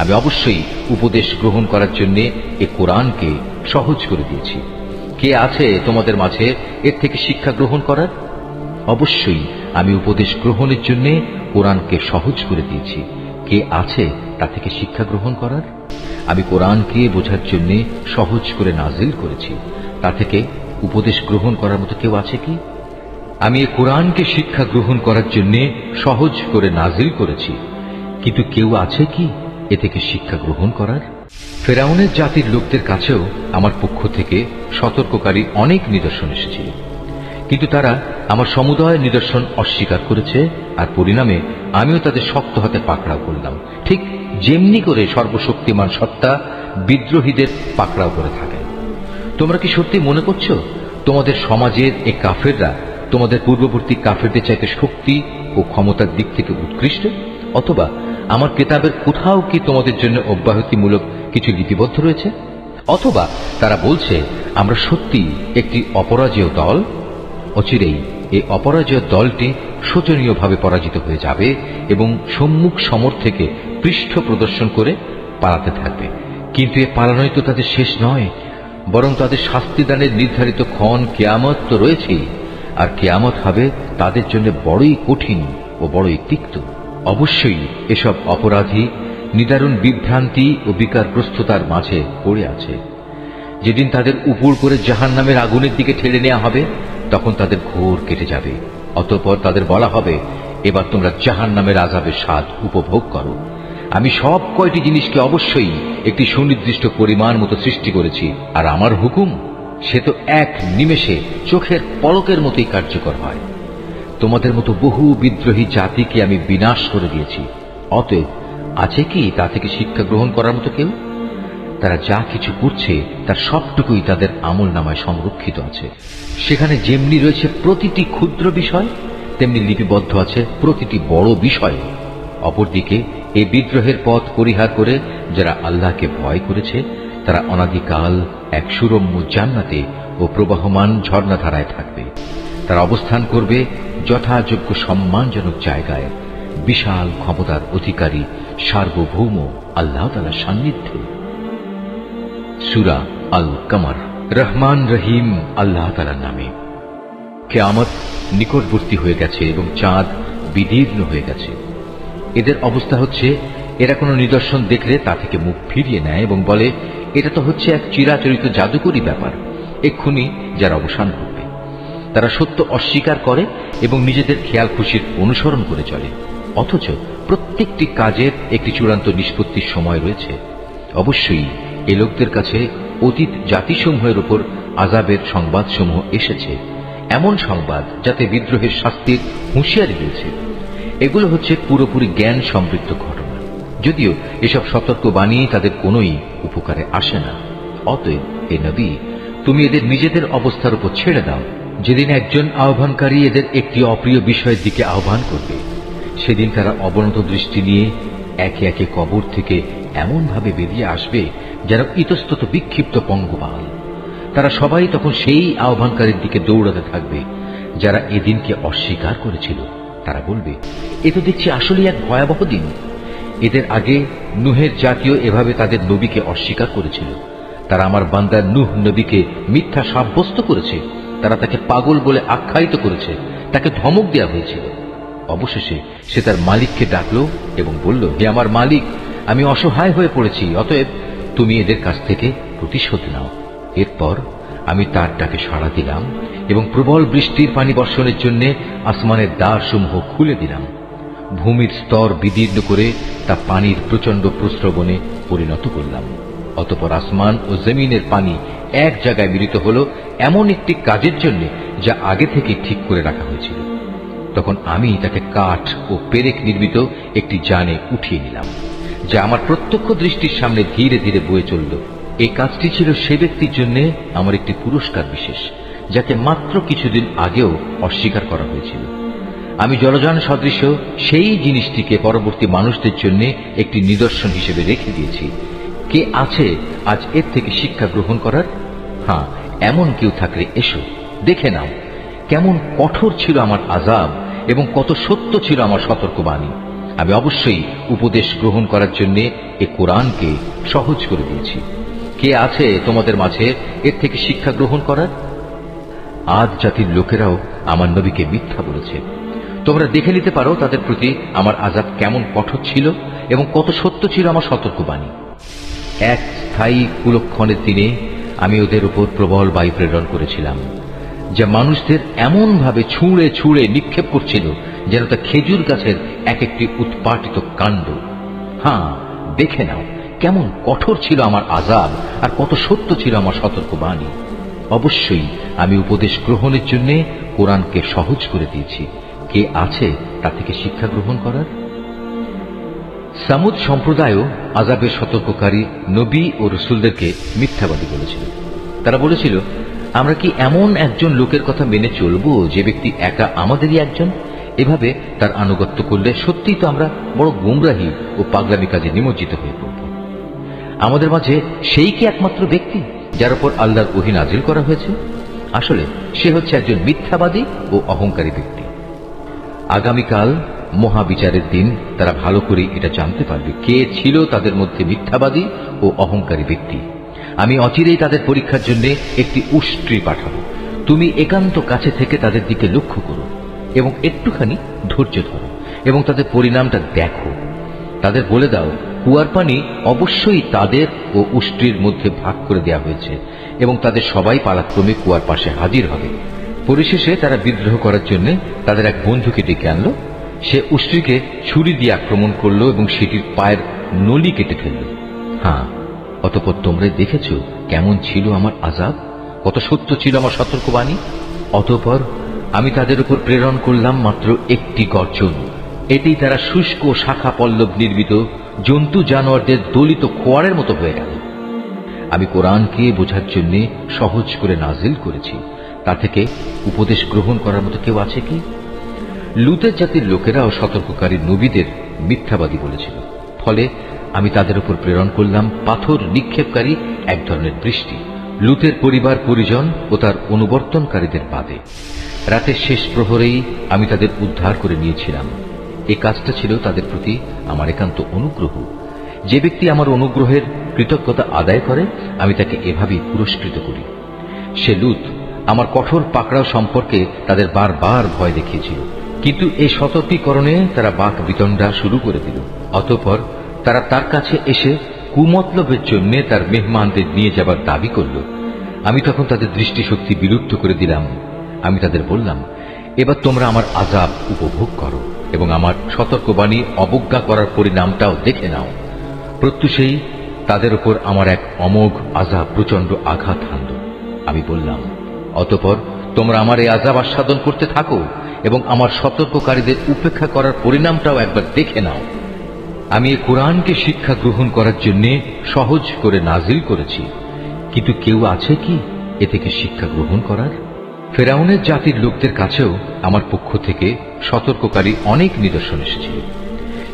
আমি অবশ্যই উপদেশ গ্রহণ করার জন্য এ কোরআনকে সহজ করে দিয়েছি। কে আছে তোমাদের মাঝে এর থেকে শিক্ষা গ্রহণ করার? অবশ্যই আমি উপদেশ গ্রহণের জন্য কোরআনকে সহজ করে দিয়েছি। কে আছে তা থেকে শিক্ষা গ্রহণ করার? আমি কোরআনকে বোঝার জন্য সহজ করে নাজিল করেছি, তা থেকে উপদেশ গ্রহণ করার মতো কেউ আছে কি? আমি এ কোরআনকে শিক্ষা গ্রহণ করার জন্য সহজ করে নাজিল করেছি, কিন্তু কেউ আছে কি এ থেকে শিক্ষা গ্রহণ করার? ফেরাউনের জাতির লোকদের কাছেও আমার পক্ষ থেকে সতর্ককারী অনেক নিদর্শন এসেছিল, কিন্তু তারা আমার সমুদয় নিদর্শন অস্বীকার করেছে, আর পরিণামে আমিও তাদের শক্ত হাতে পাকড়াও করলাম, ঠিক যেমনি করে সর্বশক্তিমান সত্তা বিদ্রোহীদের পাকড়াও করে থাকেন। তোমরা কি সত্যি মনে করছো তোমাদের সমাজের এই কাফেররা তোমাদের পূর্ববর্তী কাফেরদের চাইতে শক্তি ও ক্ষমতার দিক থেকে উৎকৃষ্ট? অথবা আমার কিতাবের কোথাও কি তোমাদের জন্য অব্যাহতিমূলক কিছু লিপিবদ্ধ রয়েছে? অথবা তারা বলছে আমরা সত্যি একটি অপরাজেয় দল। অচিরেই এই অপরাজেয় দলটি শোচনীয়ভাবে পরাজিত হয়ে যাবে এবং সম্মুখ সমর থেকে পৃষ্ঠ প্রদর্শন করে পালাতে থাকবে। কিন্তু এ পালানোই তো তাদের শেষ নয়, বরং তাদের শাস্তিদানের নির্ধারিত ক্ষণ কিয়ামত তো রয়েছেই, আর কিয়ামত হবে তাদের জন্য বড়ই কঠিন ও বড়ই তিক্ত। অবশ্যই এসব অপরাধী নিদারুণ বিভ্রান্তি ও বিকারগ্রস্ততার মাঝে পড়ে আছে। যেদিন তাদের উপর করে জাহান্নামের আগুনের দিকে ঠেলে নেওয়া হবে, তখন তাদের ঘোর কেটে যাবে। অতঃপর তাদের বলা হবে, এবার তোমরা জাহান্নামের আযাবের স্বাদ উপভোগ করো। আমি সব কয়টি জিনিসকে অবশ্যই একটি সুনির্দিষ্ট পরিমাণ মতো সৃষ্টি করেছি, আর আমার হুকুম সে তো এক নিমেষে চোখের পলকের মতোই কার্যকর হয়। তোমাদের মতো বহু বিদ্রোহী জাতিকে আমি বিনাশ করে দিয়েছি। অতএব আছে কি তা থেকে শিক্ষা গ্রহণ করার মতো কেউ? তারা যা কিছু করছে তার সবটুকুই তাদের আমল নামায় সংরক্ষিত আছে। সেখানে যেমনি রয়েছে প্রতিটি ক্ষুদ্র বিষয়, তেমনি লিপিবদ্ধ আছে প্রতিটি বড় বিষয়। অপরদিকে এই বিদ্রোহের পথ পরিহার করে যারা আল্লাহকে ভয় করেছে, তারা অনাদিকাল এক সুরম্য জান্নাতে ও প্রবাহমান ঝর্ণাধারায় থাকবে। তারা অবস্থান করবে যথাযোগ্য সম্মানজনক জায়গায়, বিশাল ক্ষমতার অধিকারী সার্বভৌম আল্লাহ তাআলার সান্নিধ্যে। সূরা আল কমর। রহমান রহিম আল্লাহ তাআলার নামে। কিয়ামত নিকটবর্তী হয়ে গেছে এবং চাঁদ বিদীর্ণ হয়ে গেছে। এদের অবস্থা হচ্ছে, এরা কোনো নিদর্শন দেখলে তা থেকে মুখ ফিরিয়ে নেয় এবং বলে, এটা তো হচ্ছে এক চিরাচরিত জাদুকরী ব্যাপার, এক্ষুনি যার অবসান ঘটবে। তারা সত্য অস্বীকার করে এবং নিজেদের খেয়াল খুশির অনুসরণ করে চলে, অথচ প্রত্যেকটি কাজের একটি চূড়ান্ত নিষ্পত্তির সময় রয়েছে। অবশ্যই এই লোকদের কাছে অতীত জাতিসমূহের উপর আযাবের সংবাদসমূহ এসেছে, এমন সংবাদ যাতে বিদ্রোহের শাস্তির হুঁশিয়ারি রয়েছে। এগুলো হচ্ছে পুরোপুরি জ্ঞান সমৃদ্ধ ঘটনা, যদিও এসব সতর্কবাণী তাদের কোনোই উপকারে আসে না। অতএব হে নবী, তুমি এদের নিজেদের অবস্থার উপর ছেড়ে দাও। যেদিন একজন আহ্বানকারী এদের একটি অপ্রিয় বিষয়ের দিকে আহ্বান করবে, সেদিন তারা অবনত দৃষ্টি নিয়ে একে একে কবর থেকে এমনভাবে বেরিয়ে আসবে যারা ইতস্তত বিক্ষিপ্ত পঙ্গপাল। তারা সবাই তখন সেই আহ্বানকারীর দিকে দৌড়াতে থাকবে যারা এদিনকে অস্বীকার করেছিল। তারা বলবে, এ তো দেখছি আসলে এক ভয়াবহ দিন। এদের আগে নূহের জাতীয় এভাবে তাদের নবীকে অস্বীকার করেছিল। তারা আমার বান্দা নূহ নবীকে মিথ্যা সাব্যস্ত করেছে, তারা তাকে পাগল বলে আখ্যায়িত করেছে, তাকে ধমক দেওয়া হয়েছিল। অবশেষে সে তার মালিককে ডাকল এবং বলল, হে আমার মালিক, আমি অসহায় হয়ে পড়েছি, অতএব তুমি এদের কাছ থেকে প্রতিশোধ নাও। এরপর আমি তার ডাকে সাড়া দিলাম এবং প্রবল বৃষ্টির পানি বর্ষণের জন্য আসমানের দ্বারসমূহ খুলে দিলাম। ভূমির স্তর বিদীর্ণ করে তা পানির প্রচন্ড প্রস্রবণে পরিণত করলাম। অতঃপর আসমান ও জমিনের পানি এক জায়গায় মিলিত হল এমন একটি কাজের জন্য যা আগে থেকে ঠিক করে রাখা হয়েছিল। তখন আমি তাকে কাঠ ও পেরেক নির্মিত একটি যানে উঠিয়ে নিলাম, যা আমার প্রত্যক্ষ দৃষ্টির সামনে ধীরে ধীরে বয়ে চলল। এই কাজটি ছিল সে ব্যক্তির জন্য আমার একটি পুরস্কার বিশেষ, যাকে মাত্র কিছুদিন আগেও অস্বীকার করা হয়েছিল। আমি জলযান সদৃশ সেই জিনিসটিকে পরবর্তী মানুষদের জন্য একটি নিদর্শন হিসেবে রেখে দিয়েছি। কে আছে আজ এর থেকে শিক্ষা গ্রহণ করার? হ্যাঁ, এমন কেউ থাকলে এসো, দেখে নাও কেমন কঠোর ছিল আমার আযাব এবং কত সত্য ছিল আমার সতর্কবাণী। আমি অবশ্যই উপদেশ গ্রহণ করার জন্য এ কোরআনকে সহজ করে দিয়েছি। কে আছে তোমাদের মাঝে এর থেকে শিক্ষা গ্রহণ করার? আদ জাতির লোকেরাও আমার নবীকে মিথ্যা বলেছে। তোমরা দেখে নিতে পারো তাদের প্রতি আমার আযাব কেমন কঠোর ছিল এবং কত সত্য ছিল আমার সতর্কবাণী। এক স্থায়ী কুলক্ষণের দিনে আমি ওদের উপর প্রবল বায়ু প্রেরণ করেছিলাম, যা মানুষদের এমন ভাবে ছুঁড়ে ছুঁড়ে নিক্ষেপ করছিল যেন তা খেজুর গাছের এক একটি উৎপাটিত কাণ্ড। হ্যাঁ, দেখে নাও কেমন কঠোর ছিল আমার আযাব আর কত সত্য ছিল আমার সতর্কবাণী। অবশ্যই আমি উপদেশ গ্রহণের জন্য কোরআনকে সহজ করে দিয়েছি। কে আছে তা থেকে শিক্ষা গ্রহণ করার? সামুদ সম্প্রদায়ও আযাবের সতর্ককারী নবী ও রসুলদেরকে মিথ্যাবাদী বলেছিল। তারা বলেছিল, আমরা কি এমন একজন লোকের কথা মেনে চলব যে ব্যক্তি একা আমাদেরই একজন? এভাবে তার আনুগত্য করলে সত্যিই তো আমরা বড় গুমরাহি ও পাগলামি কাজে নিমজ্জিত হয়ে পড়ব। আমাদের মাঝে সেই কি একমাত্র ব্যক্তি যার উপর আল্লাহর ওহী নাজিল করা হয়েছে? আসলে সে হচ্ছে একজন মিথ্যাবাদী ও অহংকারী ব্যক্তি। আগামীকাল মহাবিচারের দিন তারা ভালো করে এটা জানতে পারবে কে ছিল তাদের মধ্যে মিথ্যাবাদী ও অহংকারী ব্যক্তি। আমি অচিরেই তাদের পরীক্ষার জন্য একটি উষ্ট্রি পাঠাবো। তুমি একান্ত কাছে থেকে তাদের দিকে লক্ষ্য করো এবং একটুখানি ধৈর্য ধরো এবং তাদের পরিণামটা দেখো। তাদের বলে দাও, কুয়ার পানি অবশ্যই তাদের ও উষ্ট্রির মধ্যে ভাগ করে দেওয়া হয়েছে এবং তাদের সবাই পালাক্রমে কুয়ার পাশে হাজির হবে। পরিশেষে তারা বিদ্রোহ করার জন্য তাদের এক বন্ধুকে ডেকে আনলো। সে উষ্ট্রিকে ছুরি দিয়ে আক্রমণ করলো এবং সেটির পায়ের নলি কেটে ফেলল। হ্যাঁ, অতঃপর তোমরা দেখেছ কেমন ছিল আমার আযাব, কত সত্য ছিল আমার সতর্কবাণী। অতঃপর আমি তাদের উপর প্রেরণ করলাম মাত্র একটি গর্জন। এটি তারা শুষ্ক শাখা পল্লব নির্মিত জন্তু জানোয়ারদের দলিত খোয়ারের মতো হয়ে গেল। আমি কোরআনকে বোঝার জন্য সহজ করে নাজিল করেছি। তা থেকে উপদেশ গ্রহণ করার মতো কেউ আছে কি? লুতের জাতির লোকেরাও সতর্ককারী নবীদের মিথ্যাবাদী বলেছিল। ফলে আমি তাদের উপর প্রেরণ করলাম পাথর নিক্ষেপকারী এক ধরনের বৃষ্টি, লুতের পরিবার পরিজন ও তার অনুবর্তনকারীদের বাদে। রাতের শেষ প্রহরেই আমি তাদের উদ্ধার করে নিয়েছিলাম। এই কাজটা ছিল তাদের প্রতি আমার একান্ত অনুগ্রহ। যে ব্যক্তি আমার অনুগ্রহের কৃতজ্ঞতা আদায় করে আমি তাকে এভাবেই পুরস্কৃত করি। সে লুত আমার কঠোর পাকড়াও সম্পর্কে তাদের বারবার ভয় দেখিয়েছিল, কিন্তু এই সতর্কীকরণে তারা বাক বিতণ্ডা শুরু করে দিল। অতঃপর তারা তার কাছে এসে কুমতলবের জন্য তার মেহমানদের নিয়ে যাবার দাবি করল। আমি তখন তাদের দৃষ্টিশক্তি বিলুপ্ত করে দিলাম। আমি তাদের বললাম, এবার তোমরা আমার আযাব উপভোগ করো এবং আমার সতর্কবাণী অবজ্ঞা করার পরিণামটাও দেখে নাও। প্রত্যুষেই তাদের উপর আমার এক অমোঘ আযাব প্রচন্ড আঘাত হানল। আমি বললাম, অতঃপর তোমরা আমার এই আযাব আস্বাদন করতে থাকো এবং আমার সতর্ককারীদের উপেক্ষা করার পরিণামটাও একবার দেখে নাও। আমি এই কোরআনকে শিক্ষা গ্রহণ করার জন্য সহজ করে নাজিল করেছি, কিন্তু কেউ আছে কি এ থেকে শিক্ষা গ্রহণ করার? ফেরাউনের জাতির লোকদের কাছেও আমার পক্ষ থেকে সতর্ককারী অনেক নিদর্শন এসেছিল,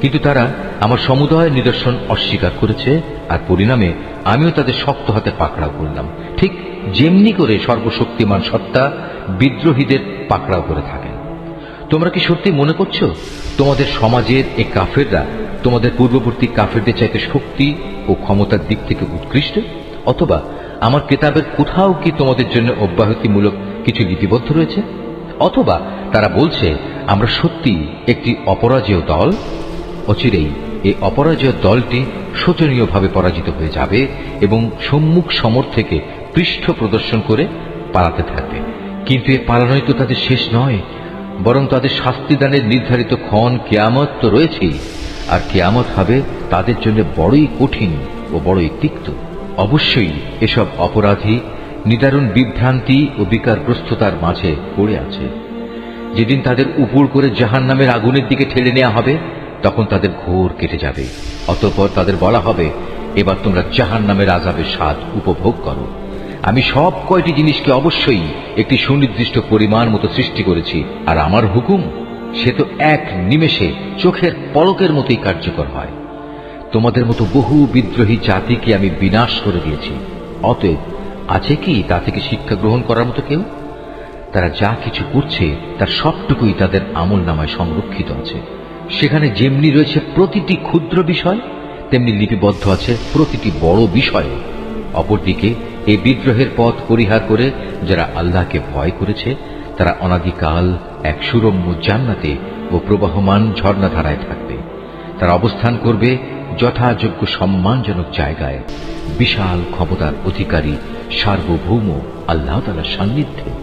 কিন্তু তারা আমার সমুদয় নিদর্শন অস্বীকার করেছে, আর পরিণামে আমিও তাদের শক্ত হাতে পাকড়াও করলাম, ঠিক যেমনি করে সর্বশক্তিমান সত্তা বিদ্রোহীদের পাকড়াও করে থাকেন। তোমরা কি সত্যি মনে করছো তোমাদের সমাজের এই কাফেররা তোমাদের পূর্ববর্তী কাফেরদের চাইতে শক্তি ও ক্ষমতার দিক থেকে উৎকৃষ্ট? অথবা আমার কিতাবের কোথাও কি তোমাদের জন্য অব্যাহতিমূলক কিছু লিপিবদ্ধ রয়েছে? অথবা তারা বলছে আমরা সত্যি একটি অপরাজেয় দল। অচিরেই এই অপরাজেয় দলটি শোচনীয়ভাবে পরাজিত হয়ে যাবে এবং সম্মুখ সমর থেকে পৃষ্ঠ প্রদর্শন করে পালাতে থাকবে। কিন্তু এ পালানোই তো তাদের শেষ নয়, বরং তাদের শাস্তিদানের নির্ধারিত ক্ষণ কিয়ামত তো রয়েছেই, আর কিয়ামত হবে তাদের জন্য বড়ই কঠিন ও বড়ই তিক্ত। অবশ্যই এসব অপরাধী নিদারুণ বিভ্রান্তি ও বিকারগ্রস্ততার মাঝে পড়ে আছে। যেদিন তাদের উপর করে জাহান্নামের আগুনের দিকে ঠেলে নেওয়া হবে, তখন তাদের ঘোর কেটে যাবে। অতঃপর তাদের বলা হবে, এবার তোমরা জাহান্নামের আযাবের স্বাদ উপভোগ করো। আমি সব কয়টি জিনিসকে অবশ্যই একটি সুনির্দিষ্ট পরিমাণ মতো সৃষ্টি করেছি, আর আমার হুকুম সে তো এক নিমেষে চোখের পলকের মতোই কার্যকর হয়। তোমাদের মতো বহু বিদ্রোহী জাতিকে আমি বিনাশ করে দিয়েছি। অতএব আছে কি তা থেকে শিক্ষা গ্রহণ করার মতো কেউ? তারা যা কিছু করছে তার সবটুকুই তাদের আমল নামায় সংরক্ষিত আছে। সেখানে যেমনি রয়েছে প্রতিটি ক্ষুদ্র বিষয়, তেমনি লিপিবদ্ধ আছে প্রতিটি বড় বিষয়। অপরদিকে এই বিদ্রোহের পথ পরিহার করে যারা আল্লাহকে ভয় করেছে, তারা অনাদিকাল এক সুরম্য জান্নাতে ও প্রবাহমান ঝর্ণাধারায় থাকবে। তারা অবস্থান করবে যথাযোগ্য সম্মানজনক জায়গায়, বিশাল ক্ষমতার অধিকারী সার্বভৌম আল্লাহ তাআলার সান্নিধ্যে।